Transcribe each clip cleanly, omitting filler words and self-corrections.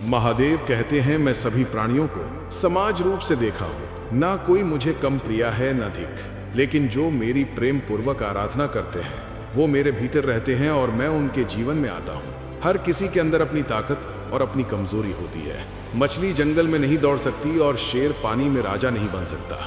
महादेव कहते हैं, मैं सभी प्राणियों को समाज रूप से देखा हूँ, ना कोई मुझे कम प्रिय है न अधिक, लेकिन जो मेरी प्रेम पूर्वक आराधना करते हैं वो मेरे भीतर रहते हैं और मैं उनके जीवन में आता हूँ। हर किसी के अंदर अपनी ताकत और अपनी कमजोरी होती है। मछली जंगल में नहीं दौड़ सकती और शेर पानी में राजा नहीं बन सकता,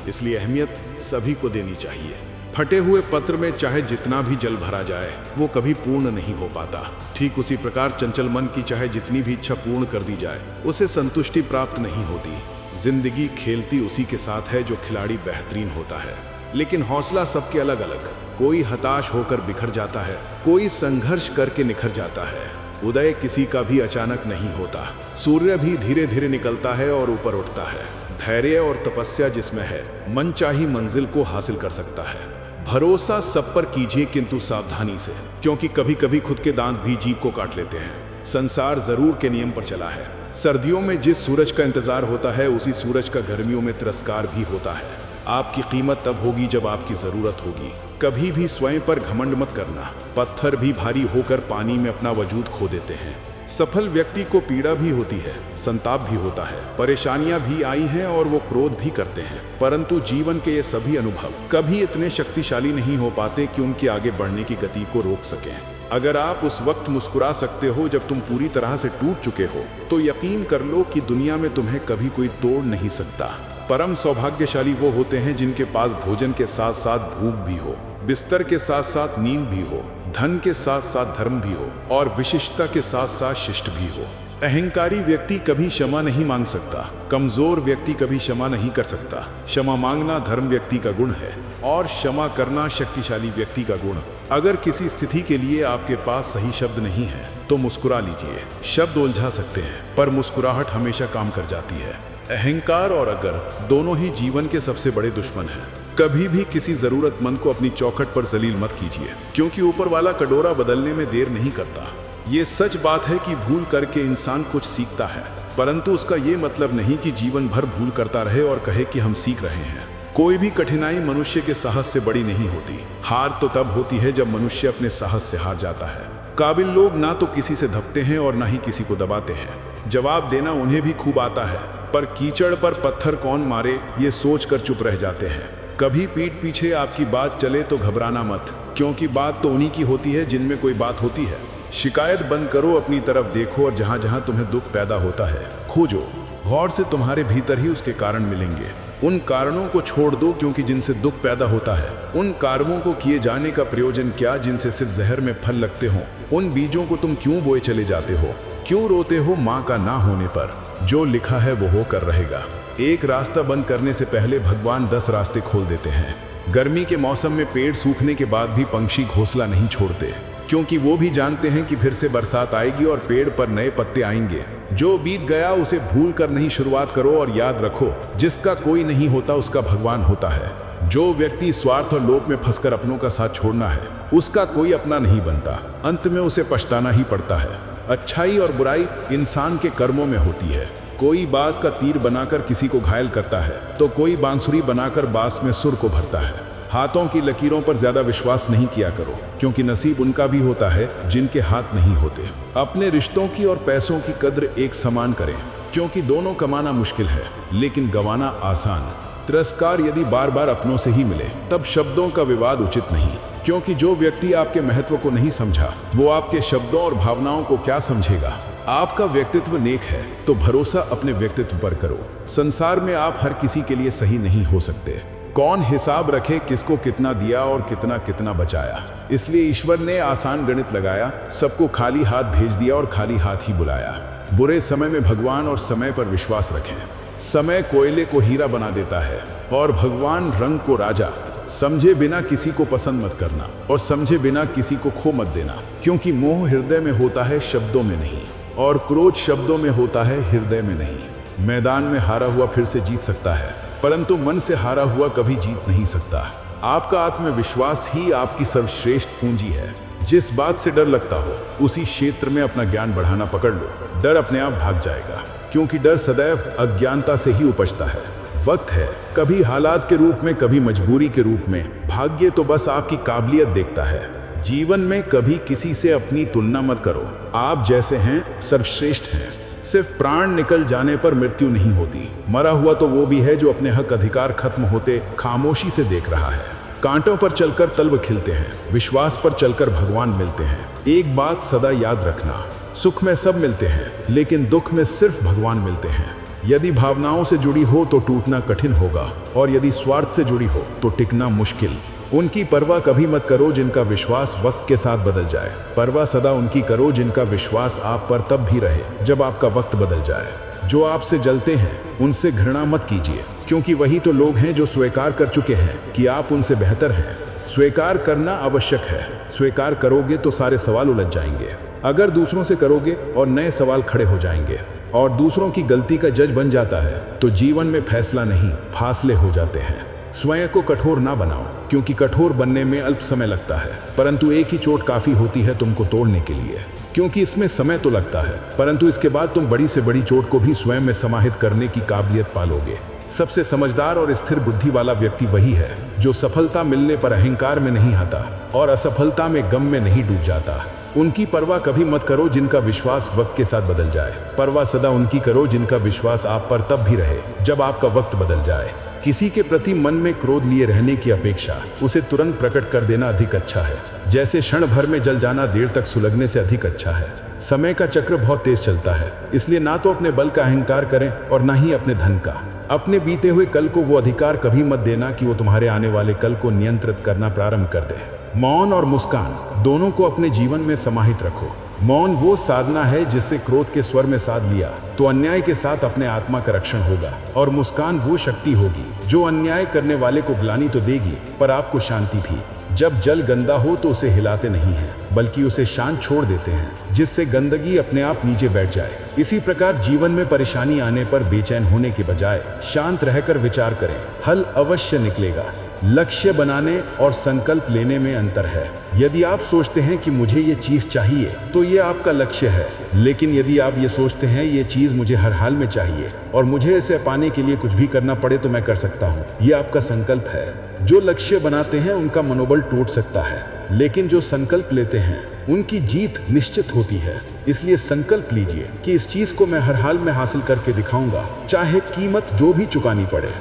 इसलिए अहमियत सभी को देनी चाहिए। फटे हुए पत्र में चाहे जितना भी जल भरा जाए वो कभी पूर्ण नहीं हो पाता। ठीक उसी प्रकार चंचल मन की चाहे जितनी भी इच्छा पूर्ण कर दी जाए उसे संतुष्टि प्राप्त नहीं होती। जिंदगी खेलती उसी के साथ है जो खिलाड़ी बेहतरीन होता है, लेकिन हौसला सबके अलग अलग। कोई हताश होकर बिखर जाता है, कोई संघर्ष करके निखर जाता है। उदय किसी का भी अचानक नहीं होता, सूर्य भी धीरे धीरे निकलता है और ऊपर उठता है। धैर्य और तपस्या जिसमें है मनचाही मंजिल को हासिल कर सकता है। भरोसा सब पर कीजिए किंतु सावधानी से, क्योंकि कभी कभी खुद के दांत भी जीभ को काट लेते हैं। संसार जरूर के नियम पर चला है। सर्दियों में जिस सूरज का इंतजार होता है उसी सूरज का गर्मियों में तिरस्कार भी होता है। आपकी कीमत तब होगी जब आपकी जरूरत होगी। कभी भी स्वयं पर घमंड मत करना। पत्थर भी भारी होकर पानी में अपना वजूद खो देते हैं। सफल व्यक्ति को पीड़ा भी होती है, संताप भी होता है, परेशानियां भी आई हैं और वो क्रोध भी करते हैं, परंतु जीवन के ये सभी अनुभव कभी इतने शक्तिशाली नहीं हो पाते कि उनके आगे बढ़ने की गति को रोक सकें। अगर आप उस वक्त मुस्कुरा सकते हो जब तुम पूरी तरह से टूट चुके हो, तो यकीन कर लो कि दुनिया में तुम्हें कभी कोई तोड़ नहीं सकता। परम सौभाग्यशाली वो होते हैं जिनके पास भोजन के साथ साथ भूख भी हो, बिस्तर के साथ साथ नींद भी हो, धन के साथ साथ धर्म भी हो और विशिष्टता के साथ साथ शिष्ट भी हो। अहंकारी व्यक्ति कभी क्षमा नहीं मांग सकता, कमजोर व्यक्ति कभी क्षमा नहीं कर सकता। क्षमा मांगना धर्म व्यक्ति का गुण है और क्षमा करना शक्तिशाली व्यक्ति का गुण। अगर किसी स्थिति के लिए आपके पास सही शब्द नहीं है तो मुस्कुरा लीजिए। शब्द उलझा सकते हैं पर मुस्कुराहट हमेशा काम कर जाती है। अहंकार और अगर दोनों ही जीवन के सबसे बड़े दुश्मन हैं। कभी भी किसी जरूरतमंद को अपनी चौखट पर जलील मत कीजिए, क्योंकि ऊपर वाला कटोरा बदलने में देर नहीं करता। ये सच बात है कि भूल करके इंसान कुछ सीखता है, परंतु उसका ये मतलब नहीं कि जीवन भर भूल करता रहे और कहे कि हम सीख रहे हैं। कोई भी कठिनाई मनुष्य के साहस से बड़ी नहीं होती। हार तो तब होती है जब मनुष्य अपने साहस से हार जाता है। काबिल लोग ना तो किसी से धपते हैं और ना ही किसी को दबाते हैं। जवाब देना उन्हें भी खूब आता है, पर कीचड़ पर पत्थर कौन मारे ये सोच कर चुप रह जाते हैं। कभी पीठ पीछे आपकी बात चले तो घबराना मत, क्योंकि बात तो उन्हीं की होती है जिनमें कोई बात होती है। शिकायत बंद करो, अपनी तरफ देखो और जहां जहां तुम्हें दुख पैदा होता है खोजो। गौर से तुम्हारे भीतर ही उसके कारण मिलेंगे। उन कारणों को छोड़ दो, क्योंकि जिनसे दुख पैदा होता है उन कर्मों को किए जाने का प्रयोजन क्या जिनसे सिर्फ जहर में फल लगते हो। उन बीजों को तुम क्यों बोए चले जाते हो? क्यों रोते हो माँ का ना होने पर? जो लिखा है वो होकर रहेगा। एक रास्ता बंद करने से पहले भगवान 10 रास्ते खोल देते हैं। गर्मी के मौसम में पेड़ सूखने के बाद भी पंछी घोंसला नहीं छोड़ते, क्योंकि वो भी जानते हैं कि फिर से बरसात आएगी और पेड़ पर नए पत्ते आएंगे। जो बीत गया उसे भूल कर नहीं शुरुआत करो और याद रखो, जिसका कोई नहीं होता उसका भगवान होता है। जो व्यक्ति स्वार्थ और लोभ में फंसकर अपनों का साथ छोड़ना है उसका कोई अपना नहीं बनता, अंत में उसे पछताना ही पड़ता है। अच्छाई और बुराई इंसान के कर्मों में होती है। कोई बांस का तीर बनाकर किसी को घायल करता है तो कोई बांसुरी बनाकर बांस में सुर को भरता है। हाथों की लकीरों पर ज्यादा विश्वास नहीं किया करो, क्योंकि नसीब उनका भी होता है जिनके हाथ नहीं होते। अपने रिश्तों की और पैसों की कद्र एक समान करें, क्योंकि दोनों कमाना मुश्किल है लेकिन गंवाना आसान। तिरस्कार यदि बार बार अपनों से ही मिले तब शब्दों का विवाद उचित नहीं, क्योंकि जो व्यक्ति आपके महत्व को नहीं समझा वो आपके शब्दों और भावनाओं को क्या समझेगा। आपका व्यक्तित्व नेक है तो भरोसा अपने व्यक्तित्व पर करो। संसार में आप हर किसी के लिए सही नहीं हो सकते। कौन हिसाब रखे किसको कितना दिया और कितना कितना बचाया। इसलिए ईश्वर ने आसान गणित लगाया, सबको खाली हाथ भेज दिया और खाली हाथ ही बुलाया। बुरे समय में भगवान और समय पर विश्वास रखें। समय कोयले को हीरा बना देता है और भगवान रंग को राजा। समझे बिना किसी को पसंद मत करना और समझे बिना किसी को खो मत देना, क्योंकि मोह हृदय में होता है शब्दों में नहीं, और क्रोध शब्दों में होता है हृदय में नहीं। मैदान में हारा हुआ फिर से जीत सकता है, परंतु मन से हारा हुआ कभी जीत नहीं सकता। आपका आत्मविश्वास ही आपकी सर्वश्रेष्ठ पूंजी है। जिस बात से डर लगता हो उसी क्षेत्र में अपना ज्ञान बढ़ाना पकड़ लो। डर अपने आप भाग जाएगा, क्योंकि डर सदैव अज्ञानता से ही उपजता है। वक्त है, कभी हालात के रूप में कभी मजबूरी के रूप में। भाग्य तो बस आपकी काबिलियत देखता है। जीवन में कभी किसी से अपनी तुलना मत करो। आप जैसे हैं सर्वश्रेष्ठ हैं। सिर्फ प्राण निकल जाने पर मृत्यु नहीं होती। मरा हुआ तो वो भी है जो अपने हक अधिकार खत्म होते खामोशी से देख रहा है। कांटों पर चलकर तल्व खिलते हैं, विश्वास पर चलकर भगवान मिलते हैं। एक बात सदा याद रखना, सुख में सब मिलते हैं लेकिन दुख में सिर्फ भगवान मिलते हैं। यदि भावनाओं से जुड़ी हो तो टूटना कठिन होगा, और यदि स्वार्थ से जुड़ी हो तो टिकना मुश्किल। उनकी परवाह कभी मत करो जिनका विश्वास वक्त के साथ बदल जाए। परवाह सदा उनकी करो जिनका विश्वास आप पर तब भी रहे जब आपका वक्त बदल जाए। जो आपसे जलते हैं उनसे घृणा मत कीजिए, क्योंकि वही तो लोग हैं जो स्वीकार कर चुके हैं कि आप उनसे बेहतर हैं। स्वीकार करना आवश्यक है। स्वीकार करोगे तो सारे सवाल उलझ जाएंगे। अगर दूसरों से करोगे और नए सवाल खड़े हो जाएंगे, और दूसरों की गलती का जज बन जाता है तो जीवन में फैसला नहीं फासले हो जाते हैं। स्वयं को कठोर ना बनाओ, क्योंकि कठोर बनने में अल्प समय लगता है, परंतु एक ही चोट काफी होती है तुमको तोड़ने के लिए। क्योंकि इसमें समय तो लगता है, परंतु इसके बाद तुम बड़ी से बड़ी चोट को भी स्वयं में समाहित करने की काबिलियत पालोगे। सबसे समझदार और स्थिर बुद्धि वाला व्यक्ति वही है जो सफलता मिलने पर अहंकार में नहीं आता और असफलता में गम में नहीं डूब जाता। उनकी परवाह कभी मत करो जिनका विश्वास वक्त के साथ बदल जाए। परवाह सदा उनकी करो जिनका विश्वास आप पर तब भी रहे जब आपका वक्त बदल जाए। किसी के प्रति मन में क्रोध लिए रहने की अपेक्षा उसे तुरंत प्रकट कर देना अधिक अच्छा है। जैसे क्षण भर में जल जाना देर तक सुलगने से अधिक अच्छा है। समय का चक्र बहुत तेज चलता है, इसलिए ना तो अपने बल का अहंकार करें और ना ही अपने धन का। अपने बीते हुए कल को वो अधिकार कभी मत देना कि वो तुम्हारे आने वाले कल को नियंत्रित करना प्रारंभ कर दे। मौन और मुस्कान दोनों को अपने जीवन में समाहित रखो। मौन वो साधना है जिससे क्रोध के स्वर में साध लिया तो अन्याय के साथ अपने आत्मा का रक्षण होगा, और मुस्कान वो शक्ति होगी जो अन्याय करने वाले को ग्लानि तो देगी पर आपको शांति भी। जब जल गंदा हो तो उसे हिलाते नहीं हैं, बल्कि उसे शांत छोड़ देते हैं जिससे गंदगी अपने आप नीचे बैठ जाए। इसी प्रकार जीवन में परेशानी आने पर बेचैन होने के बजाय शांत रहकर विचार करें, हल अवश्य निकलेगा। लक्ष्य बनाने और संकल्प लेने में अंतर है। यदि आप सोचते हैं कि मुझे ये चीज चाहिए तो ये आपका लक्ष्य है, लेकिन यदि आप ये सोचते हैं ये चीज मुझे हर हाल में चाहिए और मुझे इसे पाने के लिए कुछ भी करना पड़े तो मैं कर सकता हूँ, ये आपका संकल्प है। जो लक्ष्य बनाते हैं उनका मनोबल टूट सकता है, लेकिन जो संकल्प लेते हैं उनकी जीत निश्चित होती है। इसलिए संकल्प लीजिए कि इस चीज को मैं हर हाल में हासिल करके दिखाऊंगा, चाहे कीमत जो भी चुकानी पड़े।